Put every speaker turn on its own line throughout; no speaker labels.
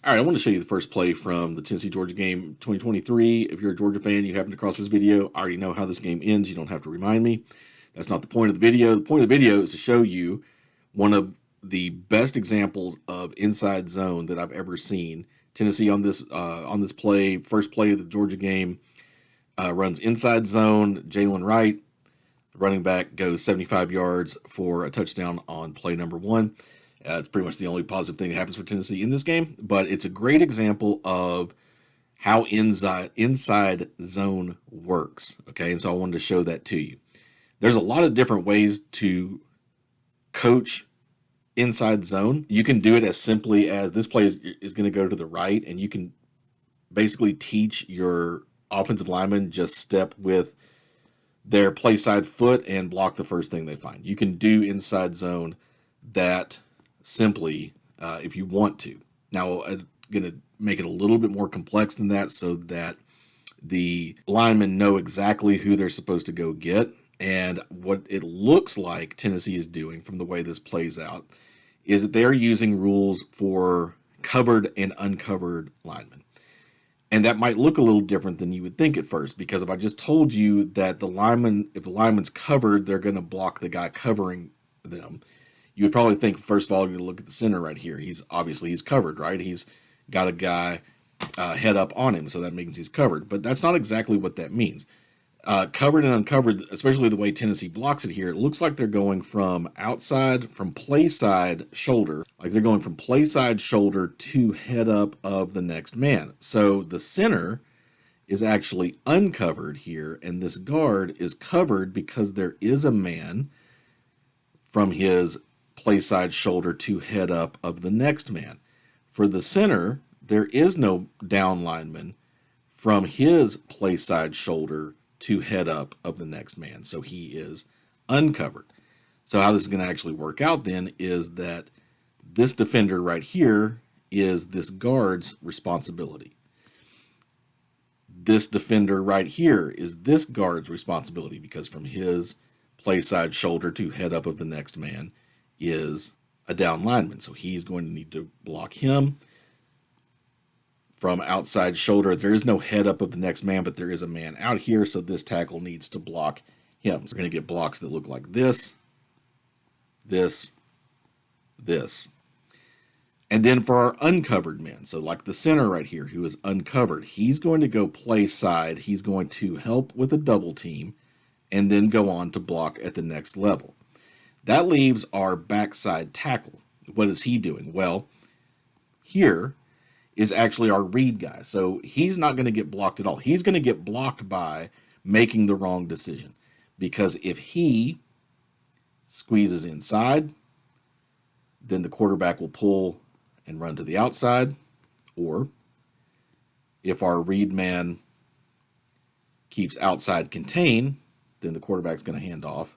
All right, I want to show you the first play from the Tennessee-Georgia game 2023. If you're a Georgia fan, you happen to cross this video, I already know how this game ends. You don't have to remind me. That's not the point of the video. The point of the video is to show you one of the best examples of inside zone that I've ever seen. Tennessee on this play, first play of the Georgia game, runs inside zone. Jaylin Wright, the running back, goes 75 yards for a touchdown on play number one. It's pretty much the only positive thing that happens for Tennessee in this game, but it's a great example of how inside zone works. Okay, and so I wanted to show that to you. There's a lot of different ways to coach inside zone. You can do it as simply as this play is going to go to the right, and you can basically teach your offensive linemen just step with their play side foot and block the first thing they find. You can do inside zone that simply if you want to. Now, I'm going to make it a little bit more complex than that so that the linemen know exactly who they're supposed to go get. And what it looks like Tennessee is doing from the way this plays out is that they're using rules for covered and uncovered linemen. And that might look a little different than you would think at first, because if I just told you that if the lineman's covered, they're going to block the guy covering them, you would probably think, first of all, you're going to look at the center right here. He's covered, right? He's got a guy head up on him, so that means he's covered. But that's not exactly what that means. Covered and uncovered, especially the way Tennessee blocks it here, it looks like they're going from play side shoulder, like they're going from play side shoulder to head up of the next man. So the center is actually uncovered here, and this guard is covered because there is a man from his play side shoulder to head up of the next man. For the center, there is no down lineman from his play side shoulder to head up of the next man. So he is uncovered. So how this is going to actually work out then is that this defender right here is this guard's responsibility. This defender right here is this guard's responsibility, because from his play side shoulder to head up of the next man is a down lineman. So he's going to need to block him. From outside shoulder, there is no head up of the next man, but there is a man out here, so this tackle needs to block him. So we're going to get blocks that look like this, this, this. And then for our uncovered men, so like the center right here who is uncovered, he's going to go play side. He's going to help with a double team and then go on to block at the next level. That leaves our backside tackle. What is he doing? Well, here is actually our read guy. So he's not going to get blocked at all. He's going to get blocked by making the wrong decision. Because if he squeezes inside, then the quarterback will pull and run to the outside. Or if our read man keeps outside contained, then the quarterback's going to hand off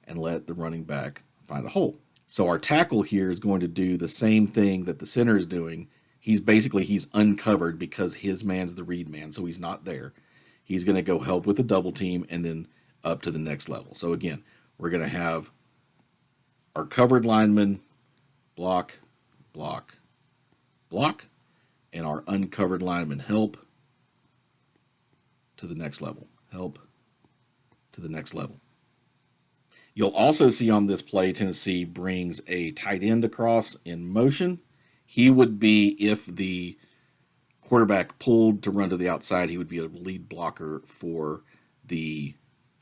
and let the running back find a hole. So our tackle here is going to do the same thing that the center is doing. He's uncovered because his man's the read man, so he's not there. He's going to go help with the double team and then up to the next level. So again, we're going to have our covered lineman block, block, block, and our uncovered lineman help to the next level. Help to the next level. You'll also see on this play, Tennessee brings a tight end across in motion. He would be, if the quarterback pulled to run to the outside, he would be a lead blocker for the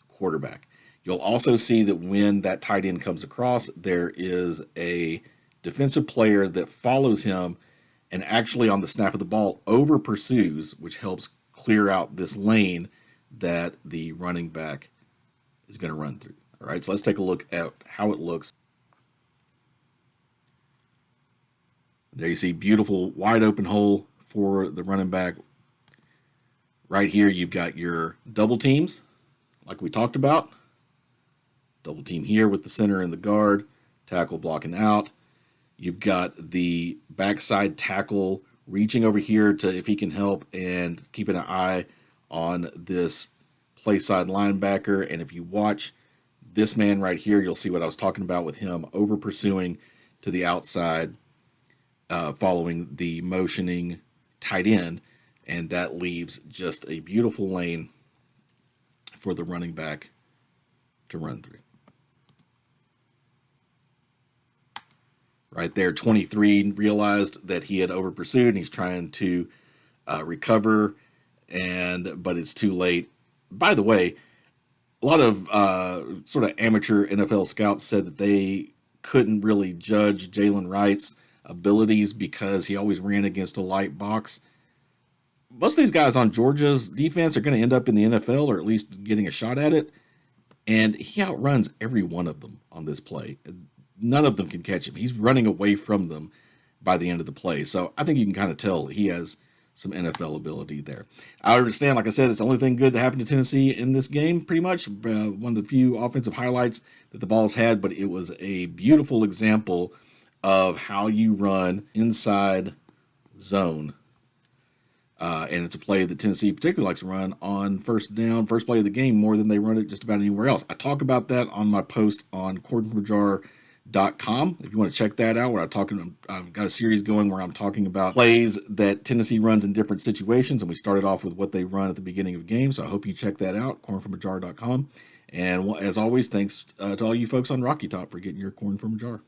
quarterback. You'll also see that when that tight end comes across, there is a defensive player that follows him and actually on the snap of the ball over pursues, which helps clear out this lane that the running back is going to run through. All right, so let's take a look at how it looks. There you see beautiful wide open hole for the running back. Right here you've got your double teams like we talked about. Double team here with the center and the guard, tackle blocking out. You've got the backside tackle reaching over here to, if he can help, and keeping an eye on this play side linebacker. And if you watch this man right here, you'll see what I was talking about with him over pursuing to the outside following the motioning tight end, and that leaves just a beautiful lane for the running back to run through. Right there, 23 realized that he had over pursued, and he's trying to recover, but it's too late. By the way, a lot of sort of amateur NFL scouts said that they couldn't really judge Jaylin Wright's abilities because he always ran against a light box. Most of these guys on Georgia's defense are going to end up in the NFL, or at least getting a shot at it, and he outruns every one of them on this play. None of them can catch him. He's running away from them by the end of the play. So I think you can kind of tell he has some NFL ability there. I understand, like I said, it's the only thing good that happened to Tennessee in this game, pretty much. One of the few offensive highlights that the Vols had, but it was a beautiful example of how you run inside zone. And it's a play that Tennessee particularly likes to run on first down, first play of the game, more than they run it just about anywhere else. I talk about that on my post on cornfromajar.com. If you want to check that out, where I've got a series going where I'm talking about plays that Tennessee runs in different situations, and we started off with what they run at the beginning of the game. So I hope you check that out, cornfromajar.com. And as always, thanks to all you folks on Rocky Top for getting your corn from a jar.